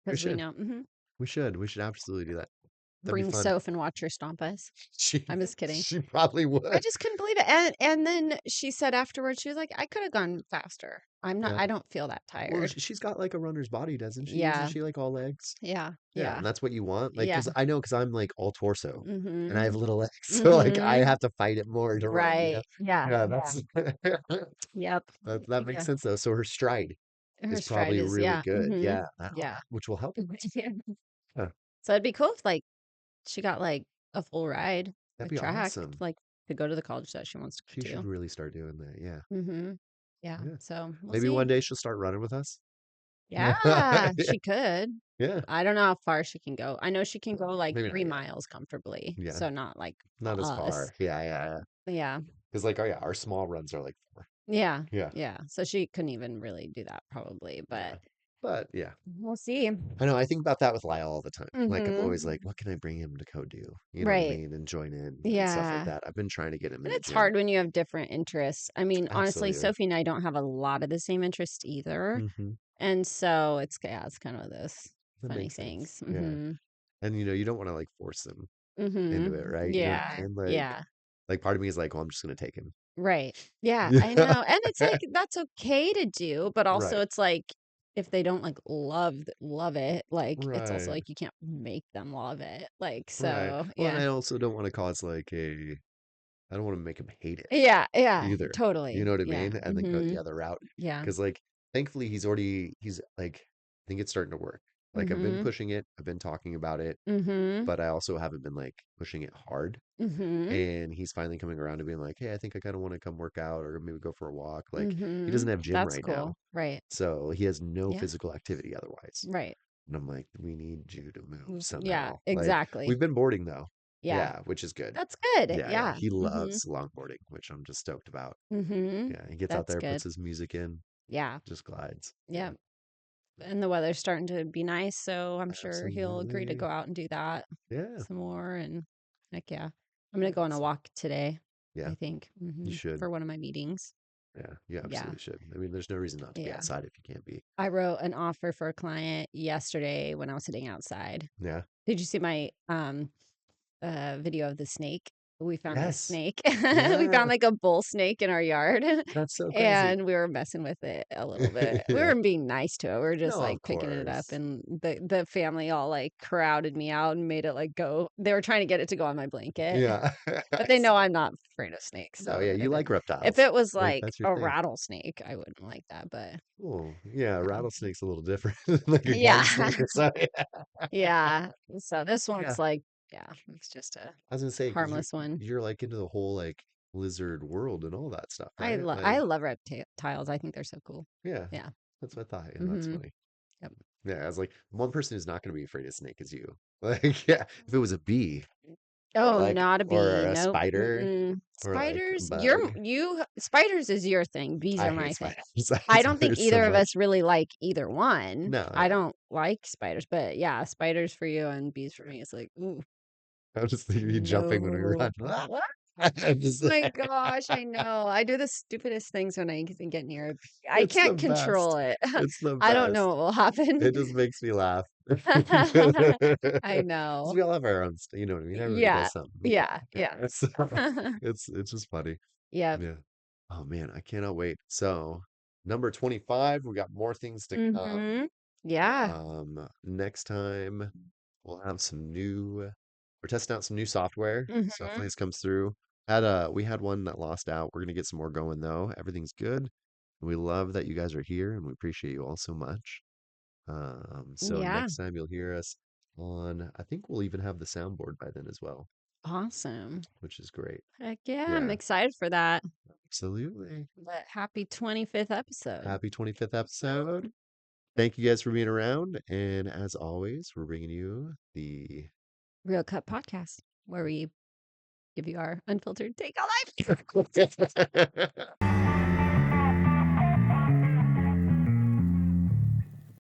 We because we should. know. We should. We should absolutely do that. That'd be Bring fun. Soph and watch her stomp us. She I'm just kidding. she probably I would. just couldn't believe it. And then she said afterwards, she was like, I could have gone faster. Yeah. I don't feel that Well, tired. she's got like a runner's body, doesn't she? Isn't Yeah. she like all legs? Yeah. Yeah, Yeah. and that's what you want. Like, Yeah. cause I know, cause I'm like all torso and I Mm-hmm. have little legs, so like I Mm-hmm. have to fight it more to run. You know? Right. Yeah. Yeah, Yeah. that's Yep. that makes Yeah. sense though. So her stride Her is stride probably is, really yeah. good. Mm-hmm. Yeah, Yeah. which will help. Yeah. Huh, So it'd be cool if like she got like a full ride that'd with be track, awesome. like to go to the college that she wants to She go should to. really start doing that. Yeah, Mm-hmm. Yeah. yeah. So we'll Maybe see. one day she'll start running with us. Yeah, she could. Yeah, I don't know how far she can go. I know she can go like maybe not 3 miles comfortably. yet. Yeah, So not like not as us. far. Yeah. Yeah. Because like, oh yeah, our small runs are like 4. Yeah. Yeah, Yeah. So she couldn't even really do that probably, yeah. but But yeah, we'll see. I know. I think about that with Lyle all the time. Like I'm always like, Mm-hmm. what can I bring him to go do? You know what I Right. mean? And join in and stuff like Yeah. that. I've been trying to get him And in the it's gym. hard when you have different interests. I mean, honestly, Absolutely. Sophie and I don't have a lot of the same interests either. Hmm. And so it's, yeah, it's kind of this That funny makes sense. things. Yeah. Mm-hmm. And you don't want to like force him into it, Mm-hmm. right? You know what I'm Yeah. saying? Yeah. Like part of me is like, well, I'm just gonna take him. Right. Yeah, I Yeah. know. And it's like that's okay to do, but also Right. it's like if they don't like love it, like it's also Right. like you can't make them love it. Like Right. so, Well, and yeah. I also don't want to cause like I don't want to make him hate it Yeah, yeah, either. You totally. know what I Yeah. mean? And then go the Mhm. other route. Yeah. Because like thankfully he's like I think it's starting to work. Like I've been Mhm. pushing it, I've been talking about it, Mhm. but I also haven't been like pushing it hard. Mhm. And he's finally coming around to being like, hey, I think I kind of want to come work out or maybe go for a walk. Like he doesn't Mhm. have gym That's right now. cool. Right. So he has no Yeah. physical activity otherwise. Right. And I'm like, we need you to move Yeah, somehow. Like exactly. we've been boarding though. Yeah. Yeah, which is good. That's good. Yeah. Yeah. He Mhm. loves longboarding, which I'm just stoked about. Mhm. Yeah. He gets out That's there, good. puts his music in, Yeah. just glides. Yeah. Yeah. And the weather's starting to be nice, so I'm sure he'll agree to Absolutely. go out and do that Yeah. some more. And heck yeah, I'm gonna go on a Awesome. walk today. Yeah. I think You should. for one of my meetings. Yeah. You Yeah, absolutely should. I mean, there's no reason not to be yeah. outside if you can't be. I wrote an offer for a client yesterday when I was sitting outside. Yeah. Did you see my video of the snake? We found this Yes. snake. We Yeah. found like a bull snake in our yard, That's so crazy. and we were messing with it a little bit. We Yeah. were being nice to it. We were just No, like of picking it up, course. and the family all like crowded me out and made it like go. They were trying to get it to go on my blanket, Yeah. but they know I'm not afraid of snakes. No, So yeah, you like if reptiles. it was Like like that's your a thing. rattlesnake, I wouldn't like that. But Cool. Yeah, yeah, rattlesnake's a little different than like a yeah, garden snake or something. yeah. So this Yeah. one's like, yeah, it's just a I was gonna say, because harmless one. you're like into the whole like lizard world and all that stuff, I right? love I Like, love reptiles. I think they're so cool. yeah, Yeah. that's what I thought. Yeah, that's Mm-hmm. funny. Yep. Yeah, I was like, one person who's not gonna be afraid of snake is you. Like, yeah, if it was a bee or Oh, like not a or bee. a Nope. spider Mm-mm. or like a Spiders, bug. spiders is your thing. Bees I are hate my thing. spiders. I hate I don't think spiders so either of much. us really like either one. No, I yeah. don't like spiders, but yeah, spiders for you and bees for me. It's like, ooh, I'm just thinking of you jumping when we no. run. I'm just My like, gosh, I know. I do the stupidest things when I get near a bee. I it's the can't best. control it. It's the I don't know best. what will happen. It just makes me laugh. I Because know. we all have our own, you know what I mean? Everybody Yeah. does something. Yeah. Yeah. Yeah. So it's just funny. Yep. Yeah. Oh man, I cannot wait. So number 25, we got more things to come. Mhm. Yeah. Next time we'll have we're testing out some new software. So hopefully Mhm. this comes through. We had one that lost out. We're gonna get some more going though. Everything's good. We love that you guys are here and we appreciate you all so much. So Yeah. next time you'll hear us on, I think we'll even have the soundboard by then as well, Awesome. which is great. Heck yeah, I'm Yeah, excited for that. absolutely. But happy 25th episode. Happy 25th episode. Thank you guys for being around. And as always, we're bringing you the Real Cut Podcast, where we give you our unfiltered take on life.